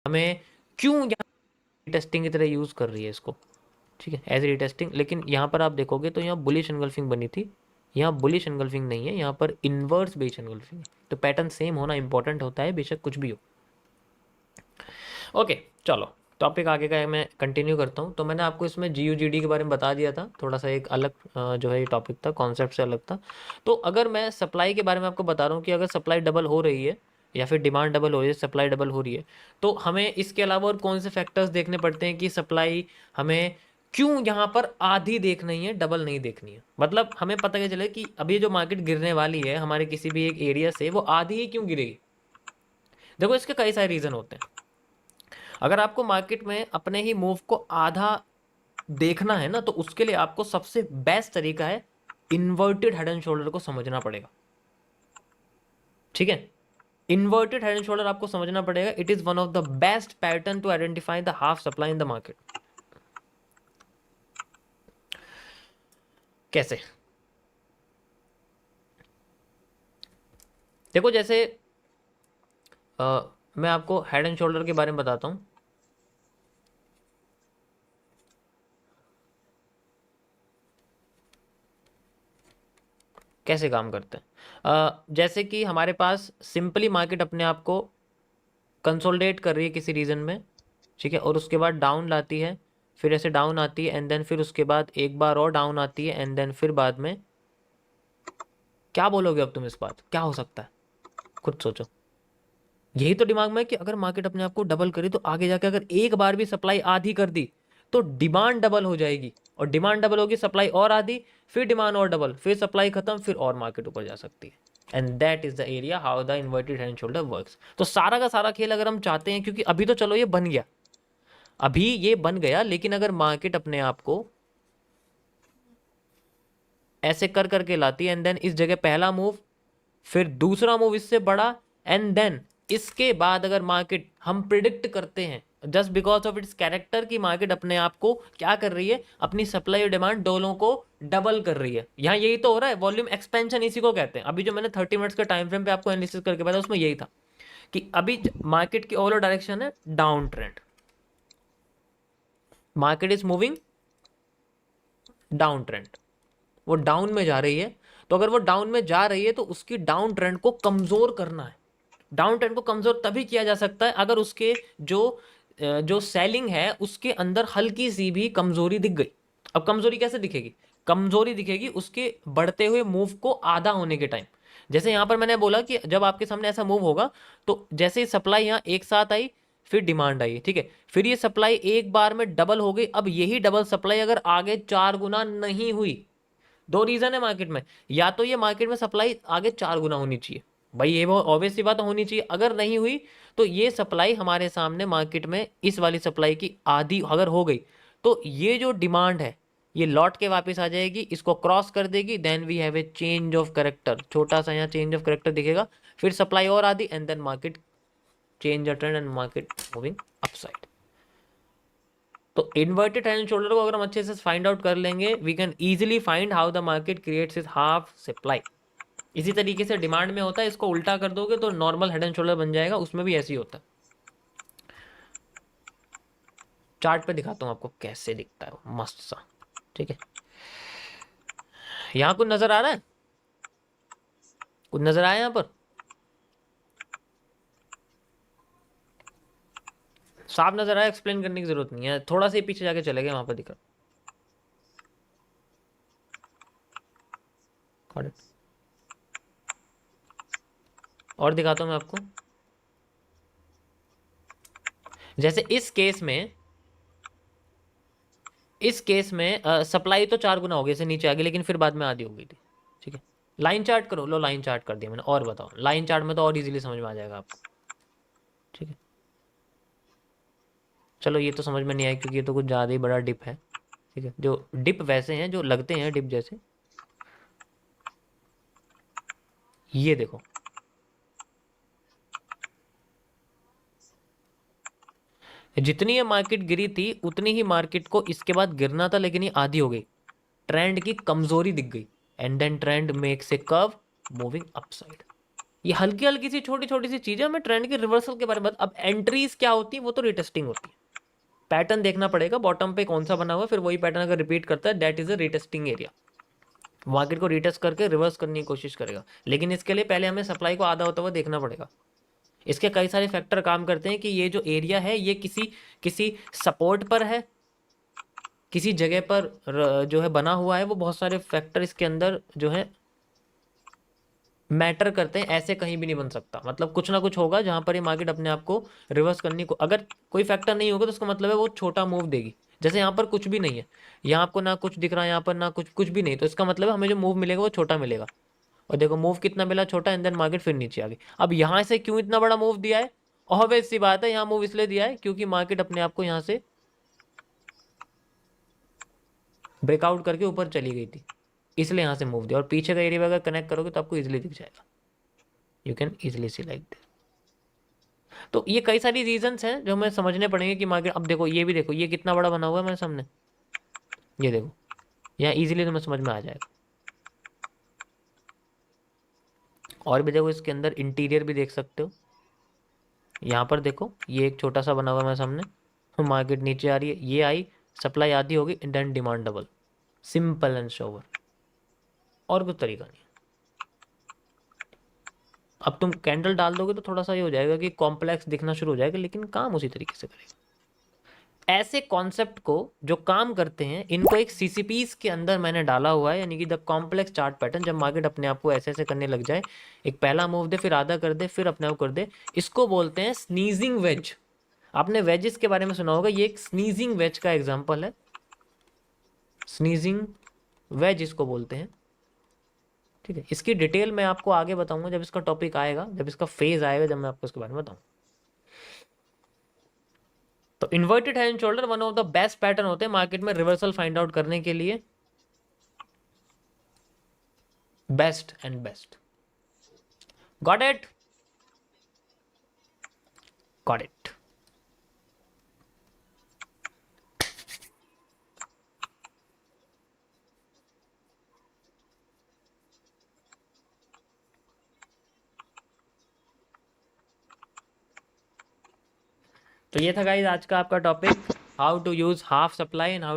हमें क्यों यहाँ टेस्टिंग की तरह यूज़ कर रही है इसको, ठीक है, एज ए टेस्टिंग। लेकिन यहाँ पर आप देखोगे तो यहाँ बुलिश एनगल्फिंग बनी थी, यहाँ बुलिश एनगल्फिंग नहीं है, यहाँ पर इन्वर्स बेच एनगल्फिंग है। तो पैटर्न सेम होना इंपॉर्टेंट होता है, बेशक कुछ भी हो। ओके चलो टॉपिक आगे का मैं कंटिन्यू करता हूँ। तो मैंने आपको इसमें GUGD के बारे में बता दिया था, थोड़ा सा एक अलग जो है ये टॉपिक था, कॉन्सेप्ट से अलग था। तो अगर मैं सप्लाई के बारे में आपको बता रहा हूँ कि अगर सप्लाई डबल हो रही है या फिर डिमांड डबल हो रही है, सप्लाई डबल हो रही है, तो हमें इसके अलावा और कौन से फैक्टर्स देखने पड़ते हैं कि सप्लाई हमें क्यों यहाँ पर आधी देखनी है, डबल नहीं देखनी है। मतलब हमें पता क्या चले कि अभी जो मार्केट गिरने वाली है हमारे किसी भी एक एरिया से, वो आधी ही क्यों गिरेगी। देखो इसके कई सारे रीज़न होते हैं। अगर आपको मार्केट में अपने ही मूव को आधा देखना है ना, तो उसके लिए आपको सबसे बेस्ट तरीका है इन्वर्टेड हेड एंड शोल्डर को समझना पड़ेगा, ठीक है। इन्वर्टेड हेड एंड शोल्डर आपको समझना पड़ेगा। It is one of the best pattern to identify the half supply in the market. कैसे? देखो जैसे मैं आपको हेड एंड शोल्डर के बारे में बताता हूं। कैसे काम करते हैं। जैसे कि हमारे पास सिंपली मार्केट अपने आप को कंसोलिडेट कर रही है किसी रीजन में, ठीक है, और उसके बाद डाउन लाती है, फिर ऐसे डाउन आती है एंड देन फिर उसके बाद एक बार और डाउन आती है एंड देन फिर बाद में क्या बोलोगे अब तुम इस बात, क्या हो सकता है, खुद सोचो। यही तो दिमाग में है कि अगर मार्केट अपने आप को डबल करे तो आगे जाके अगर एक बार भी सप्लाई आधी कर दी तो डिमांड डबल हो जाएगी, और डिमांड डबल होगी, सप्लाई और आधी, फिर डिमांड और डबल, फिर सप्लाई खत्म, फिर और मार्केट ऊपर जा सकती है। And that is the area how the inverted head and shoulder works. तो सारा का सारा खेल अगर हम चाहते हैं, क्योंकि अभी तो चलो ये बन गया, अभी ये बन गया, लेकिन अगर मार्केट अपने आप को ऐसे कर करके लाती है एंड देन इस जगह पहला मूव, फिर दूसरा मूव इससे बड़ा, एंड देन इसके बाद अगर मार्केट हम प्रिडिक्ट करते हैं just because of its character की मार्केट अपने आप को क्या कर रही है, अपनी सप्लाई और डिमांड दोनों को डबल कर रही है। यहाँ यही तो हो रहा है, वॉल्यूम एक्सपेंशन इसी को कहते हैं। अभी जो मैंने 30 मिनट्स के टाइम फ्रेम पे आपको एनालिसिस करके बताया उसमें यही था कि अभी मार्केट की ओवरऑल डायरेक्शन है down trend, market is moving down trend, वो डाउन में जा रही है। तो अगर वो डाउन में जा रही है तो उसकी डाउन ट्रेंड को कमजोर करना है। डाउन ट्रेंड को कमजोर तभी किया जा सकता है अगर उसके जो सेलिंग है उसके अंदर हल्की सी भी कमजोरी दिख गई। अब कमजोरी कैसे दिखेगी, कमजोरी दिखेगी उसके बढ़ते हुए मूव को आधा होने के टाइम। जैसे यहां पर मैंने बोला कि जब आपके सामने ऐसा मूव होगा तो जैसे ही सप्लाई यहाँ एक साथ आई, फिर डिमांड आई, ठीक है, फिर ये सप्लाई एक बार में डबल हो गई। अब यही डबल सप्लाई अगर आगे 4 गुना नहीं हुई, दो रीजन है मार्केट में, या तो ये मार्केट में सप्लाई आगे 4 गुना होनी चाहिए, भाई ये वो ऑब्वियस सी बात होनी चाहिए। अगर नहीं हुई तो ये सप्लाई हमारे सामने मार्केट में इस वाली सप्लाई की आधी अगर हो गई तो ये जो डिमांड है ये लौट के वापस आ जाएगी, इसको क्रॉस कर देगी, then we have a change of character, छोटा सा यहाँ चेंज ऑफ करेक्टर दिखेगा, फिर सप्लाई और आधी and then market change a trend and market moving upside. तो इन्वर्टेड हेड एंड शोल्डर को अगर हम अच्छे से फाइंड आउट कर लेंगे, we can easily find how the market creates is half supply. इसी तरीके से डिमांड में होता है, इसको उल्टा कर दोगे तो नॉर्मल हेड एंड शोल्डर बन जाएगा, उसमें भी ऐसे ही होता है। चार्ट पे दिखाता हूँ आपको कैसे दिखता है मस्त सा, ठीक है। यहाँ कुछ नजर आ रहा है, कुछ नजर आया यहाँ पर, साफ नजर आया, एक्सप्लेन करने की जरूरत नहीं है, थोड़ा सा पीछे जाके चले गए, वहां पर दिखा। और दिखाता हूँ मैं आपको। जैसे इस केस में सप्लाई तो 4 गुना हो गई, इसे नीचे आ गई, लेकिन फिर बाद में आधी हो गई थी, ठीक है। लाइन चार्ट करो, लो लाइन चार्ट कर दिया मैंने, और बताओ, लाइन चार्ट में तो और इजीली समझ में आ जाएगा आपको, ठीक है। चलो ये तो समझ में नहीं आया क्योंकि ये तो कुछ ज़्यादा ही बड़ा डिप है, ठीक है। जो डिप वैसे हैं जो लगते हैं डिप जैसे, ये देखो, जितनी ये मार्केट गिरी थी उतनी ही मार्केट को इसके बाद गिरना था, लेकिन ये आधी हो गई, ट्रेंड की कमजोरी दिख गई, and then trend makes a curve moving upside. ये हल्की हल्की सी छोटी छोटी सी चीजें हमें ट्रेंड के रिवर्सल के बारे में अब एंट्रीज क्या होती है वो तो रिटेस्टिंग होती है। पैटर्न देखना पड़ेगा बॉटम पे कौन सा बना हुआ है, फिर वही पैटर्न अगर रिपीट करता है that is a retesting area. Market को रिटेस्ट करके रिवर्स करने की कोशिश करेगा, लेकिन इसके लिए पहले हमें सप्लाई को आधा होता हुआ देखना पड़ेगा। इसके कई सारे फैक्टर काम करते हैं कि ये जो एरिया है ये किसी किसी सपोर्ट पर है, किसी जगह पर जो है बना हुआ है। वो बहुत सारे फैक्टर इसके अंदर जो है मैटर करते हैं, ऐसे कहीं भी नहीं बन सकता। मतलब कुछ ना कुछ होगा जहां पर ये मार्केट अपने आप को रिवर्स करने को, अगर कोई फैक्टर नहीं होगा तो उसका मतलब है वो छोटा मूव देगी। जैसे यहाँ पर कुछ भी नहीं है, यहाँ आपको ना कुछ दिख रहा है, यहाँ पर ना कुछ कुछ भी नहीं, तो इसका मतलब है हमें जो मूव मिलेगा वो छोटा मिलेगा। और देखो मूव कितना मिला, छोटा, एंड देन मार्केट फिर नीचे आ गई। अब यहाँ से क्यों इतना बड़ा मूव दिया है? ऑब्वियस सी बात है, यहाँ मूव इसलिए दिया है क्योंकि मार्केट अपने आप को यहाँ से ब्रेकआउट करके ऊपर चली गई थी, इसलिए यहाँ से मूव दिया। और पीछे का एरिया अगर कनेक्ट करोगे तो आपको इजिली दिख जाएगा, you can easily C like this. तो ये कई सारी रीजंस हैं जो हमें समझने पड़ेंगे कि मार्केट, अब देखो ये भी देखो, ये कितना बड़ा बना हुआ है मेरे सामने, ये देखो, यहाँ इजीली तुम्हें समझ में आ जाएगा। और भी देखो इसके अंदर इंटीरियर भी देख सकते हो। यहाँ पर देखो ये एक छोटा सा बना हुआ है मेरे सामने, मार्केट नीचे आ रही है, ये आई, सप्लाई आधी होगी, then demand double, simple and sober, और कुछ तरीका नहीं। अब तुम कैंडल डाल दोगे तो थोड़ा सा ये हो जाएगा कि कॉम्प्लेक्स दिखना शुरू हो जाएगा, लेकिन काम उसी तरीके से करेगा। ऐसे कॉन्सेप्ट को जो काम करते हैं इनको एक सीसीपीस के अंदर मैंने डाला हुआ है, यानी कि द कॉम्प्लेक्स चार्ट पैटर्न। जब मार्केट अपने आप को ऐसे ऐसे करने लग जाए, एक पहला मूव दे, फिर आधा कर दे, फिर अपने आप कर दे, इसको बोलते हैं स्नीजिंग वेज। आपने वेजेस के बारे में सुना होगा, ये एक स्नीजिंग वेज का एग्जांपल है। स्नीजिंग वेज इसको बोलते हैं, ठीक है। इसकी डिटेल मैं आपको आगे बताऊंगा जब इसका टॉपिक आएगा, जब इसका फेज आएगा, जब मैं आपको इसके बारे में बताऊँ। तो inverted head and shoulder one of the best pattern होते हैं मार्केट में रिवर्सल फाइंड आउट करने के लिए, best and best. Got it, got it. तो ये था गाइस आज का आपका topic, how to use half supply and how